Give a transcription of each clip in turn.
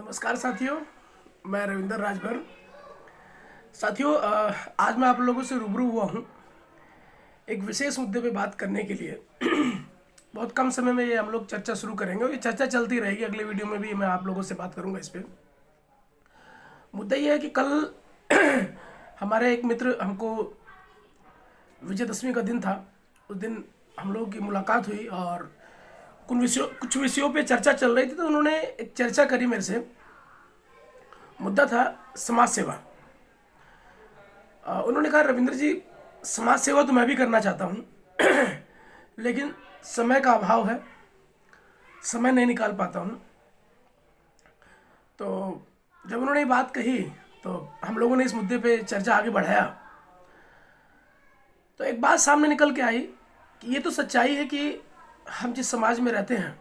नमस्कार साथियों, मैं रविंदर राजभर। साथियों, आज मैं आप लोगों से रूबरू हुआ हूँ एक विशेष मुद्दे पे बात करने के लिए। बहुत कम समय में ये हम लोग चर्चा शुरू करेंगे और ये चर्चा चलती रहेगी। अगले वीडियो में भी मैं आप लोगों से बात करूँगा इस पे। मुद्दा ये है कि कल हमारे एक मित्र हमको विजयदशमी का दिन था, उस दिन हम लोगों की मुलाकात हुई और कुछ विषयों पे चर्चा चल रही थी। तो उन्होंने एक चर्चा करी मेरे से। मुद्दा था समाज सेवा। उन्होंने कहा, रविंद्र जी, समाज सेवा तो मैं भी करना चाहता हूँ लेकिन समय का अभाव है, समय नहीं निकाल पाता हूँ। तो जब उन्होंने ये बात कही तो हम लोगों ने इस मुद्दे पे चर्चा आगे बढ़ाया। तो एक बात सामने निकल के आई कि ये तो सच्चाई है कि हम जिस समाज में रहते हैं,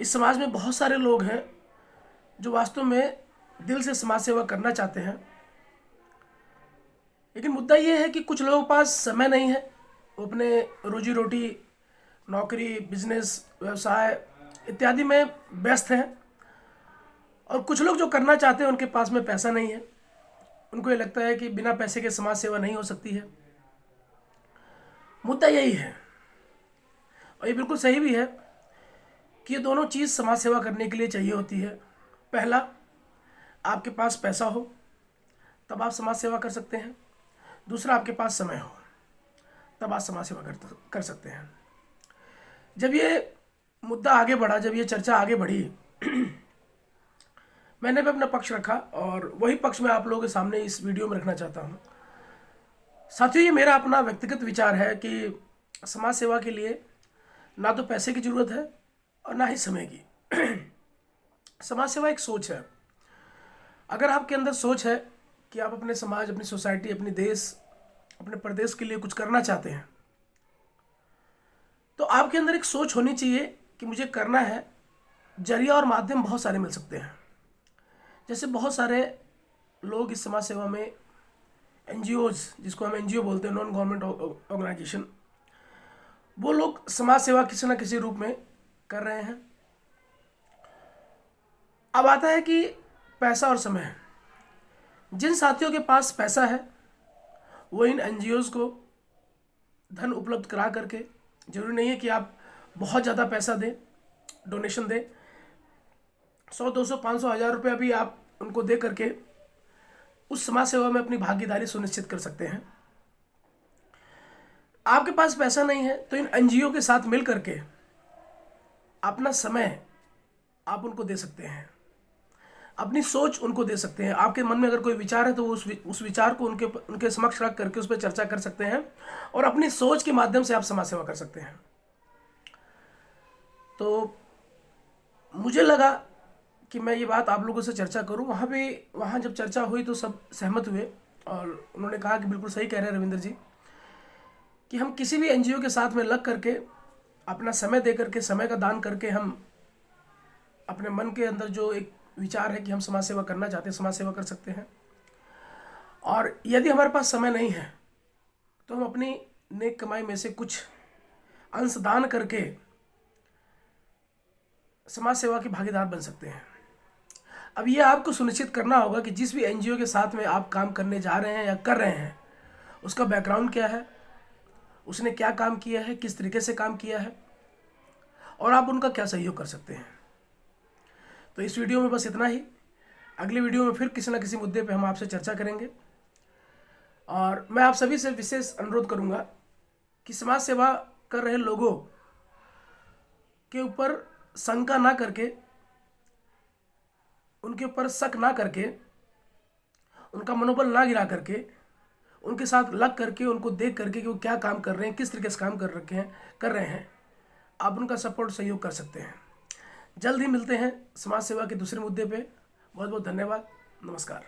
इस समाज में बहुत सारे लोग हैं जो वास्तव में दिल से समाज सेवा करना चाहते हैं। लेकिन मुद्दा ये है कि कुछ लोगों के पास समय नहीं है, वो अपने रोजी रोटी, नौकरी, बिजनेस, व्यवसाय इत्यादि में व्यस्त हैं। और कुछ लोग जो करना चाहते हैं उनके पास में पैसा नहीं है। उनको ये लगता है कि बिना पैसे के समाज सेवा नहीं हो सकती है। मुद्दा यही है, और ये बिल्कुल सही भी है कि ये दोनों चीज़ समाज सेवा करने के लिए चाहिए होती है। पहला, आपके पास पैसा हो तब आप समाज सेवा कर सकते हैं। दूसरा, आपके पास समय हो तब आप समाज सेवा कर सकते हैं। जब ये मुद्दा आगे बढ़ा, जब ये चर्चा आगे बढ़ी मैंने भी अपना पक्ष रखा और वही पक्ष मैं आप लोगों के सामने इस वीडियो में रखना चाहता हूँ। साथियों, ये मेरा अपना व्यक्तिगत विचार है कि समाज सेवा के लिए ना तो पैसे की ज़रूरत है और ना ही समय की। समाज सेवा एक सोच है। अगर आपके अंदर सोच है कि आप अपने समाज, अपनी सोसाइटी, अपने देश, अपने प्रदेश के लिए कुछ करना चाहते हैं, तो आपके अंदर एक सोच होनी चाहिए कि मुझे करना है। जरिया और माध्यम बहुत सारे मिल सकते हैं। जैसे बहुत सारे लोग इस समाज सेवा में एनजीओज, जिसको हम एनजीओ बोलते हैं, नॉन गवर्नमेंट ऑर्गेनाइजेशन, वो लोग समाज सेवा किसी न किसी रूप में कर रहे हैं। अब आता है कि पैसा और समय। जिन साथियों के पास पैसा है वो इन एनजीओज को धन उपलब्ध करा करके, जरूरी नहीं है कि आप बहुत ज़्यादा पैसा दें, डोनेशन दें, 100, 200, 500, 1000 रुपये भी आप उनको दे करके उस समाज सेवा में अपनी भागीदारी सुनिश्चित कर सकते हैं। आपके पास पैसा नहीं है तो इन एनजीओ के साथ मिल करके अपना समय आप उनको दे सकते हैं, अपनी सोच उनको दे सकते हैं। आपके मन में अगर कोई विचार है तो वो उस विचार को उनके समक्ष रख करके उस पर चर्चा कर सकते हैं और अपनी सोच के माध्यम से आप समाज सेवा कर सकते हैं। तो मुझे लगा कि मैं ये बात आप लोगों से चर्चा करूं। वहाँ जब चर्चा हुई तो सब सहमत हुए और उन्होंने कहा कि बिल्कुल सही कह रहे हैं रविंद्र जी, कि हम किसी भी एनजीओ के साथ में लग करके अपना समय दे करके, समय का दान करके, हम अपने मन के अंदर जो एक विचार है कि हम समाज सेवा करना चाहते हैं, समाज सेवा कर सकते हैं। और यदि हमारे पास समय नहीं है तो हम अपनी नेक कमाई में से कुछ अंश दान करके समाज सेवा के भागीदार बन सकते हैं। अब ये आपको सुनिश्चित करना होगा कि जिस भी एनजीओ के साथ में आप काम करने जा रहे हैं या कर रहे हैं, उसका बैकग्राउंड क्या है, उसने क्या काम किया है, किस तरीके से काम किया है, और आप उनका क्या सहयोग कर सकते हैं। तो इस वीडियो में बस इतना ही। अगले वीडियो में फिर किसी न किसी मुद्दे पे हम आपसे चर्चा करेंगे। और मैं आप सभी से विशेष अनुरोध करूंगा कि समाज सेवा कर रहे लोगों के ऊपर शंका ना करके, उनके ऊपर शक ना करके, उनका मनोबल ना गिरा करके, उनके साथ लग करके, उनको देख करके कि वो क्या काम कर रहे हैं, किस तरीके से काम कर रहे हैं, आप उनका सपोर्ट, सहयोग कर सकते हैं। जल्द ही मिलते हैं समाज सेवा के दूसरे मुद्दे पे। बहुत बहुत धन्यवाद। नमस्कार।